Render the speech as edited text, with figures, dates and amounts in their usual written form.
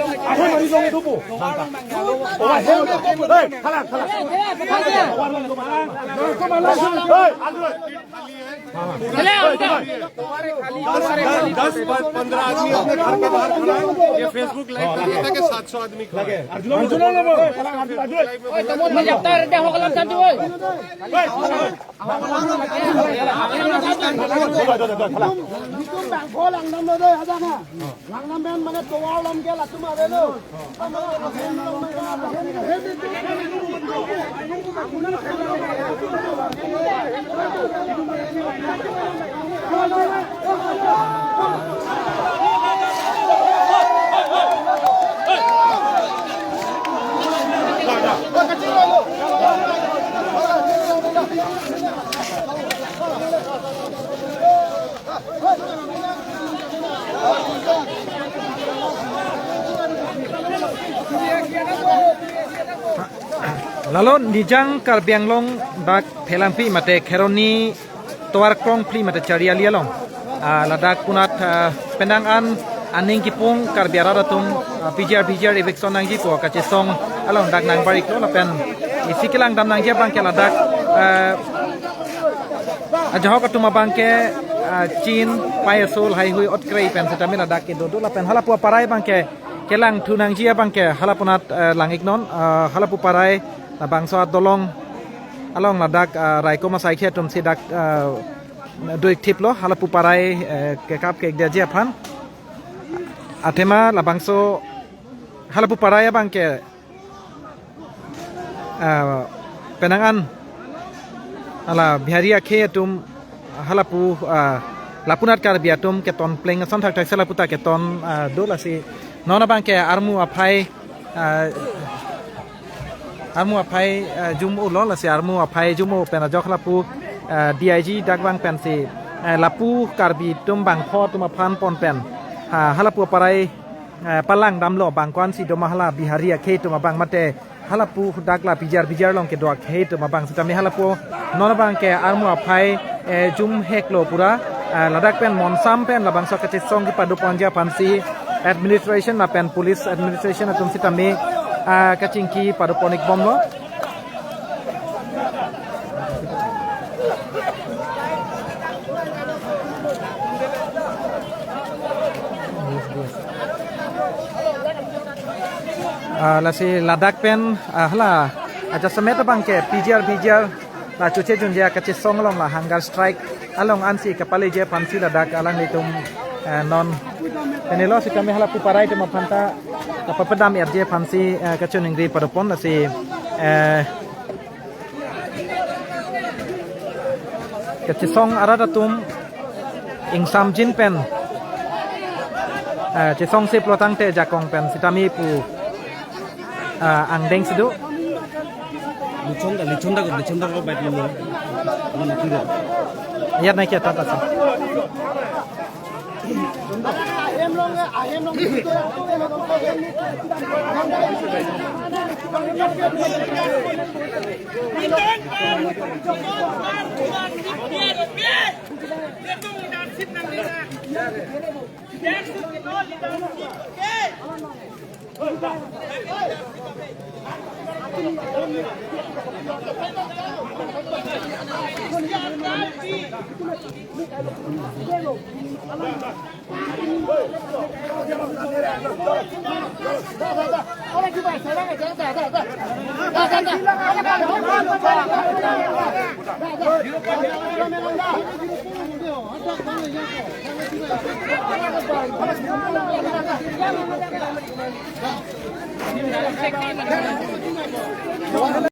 아해 머리 종에 두부. 와 해요. 에이 칼랑 칼랑. 와랑 좀 말랑. 좀 말랑. 에이 안 들어. 10-15 आदमी अपने घर के बाहर खड़ा है ये फेसबुक लाइव कर रहा है कि 700 आदमी खड़ा है अर्जुन ले 칼랑 Arjun Lalu nijang karbiang long dak phelampi mate kheroni toar krong pli mate charia lialong ladak punat pendangan aning kipung karbiara datum pijar evekson nangji ko kache song along dak nang barik lo lapen isikilang dam nangji bangke ladak ajaho katuma bangke chin payasol hai hui otkrei pen setami ladak ke dodo lapen halapu parai bangke kelang tunangji bangke halapunat langiknon halapu parai bangsa dolong along ladak raiko masai khe tum sidak doik tiplo halapu parai ke kap ke dia jepan atema la bangso halapu parai bangke penangan ala biharia khe tum halapu lapunat kar biatum keton pleng son thak thak sela puta keton dolasi nona bangke armu aphai jum ulo la si armu aphai jumo pena jokla pu dig dagbang pensi lapu karbi tum bang pho tum phan pon pen halapu parai palang damlo bang kwan si do mahala biharia ke tum bang mate halapu dagla bijar long ke doak he tum bang sitami halapu nona bang ke armu aphai jum heklo pura ladak pen monsam pen labang so kete song ki padu ponja pansi administration la pen police administration atum sitami kacingki pada ponik bom lo lasi ladak pen hala aja semet bangke pijar la cuce junja kacis song long la hangar strike along ansi kapale je pansi ladak alang itum non penelo si kami hala puparai te mapanta kapapedam RJ pansi kacun ingri pada pon si kacisong aradatum ing samjin pen cisong si plotang te jakong pen sitami pu angdeng sidu lichonda ko bat mo mana tira yat naik ta ta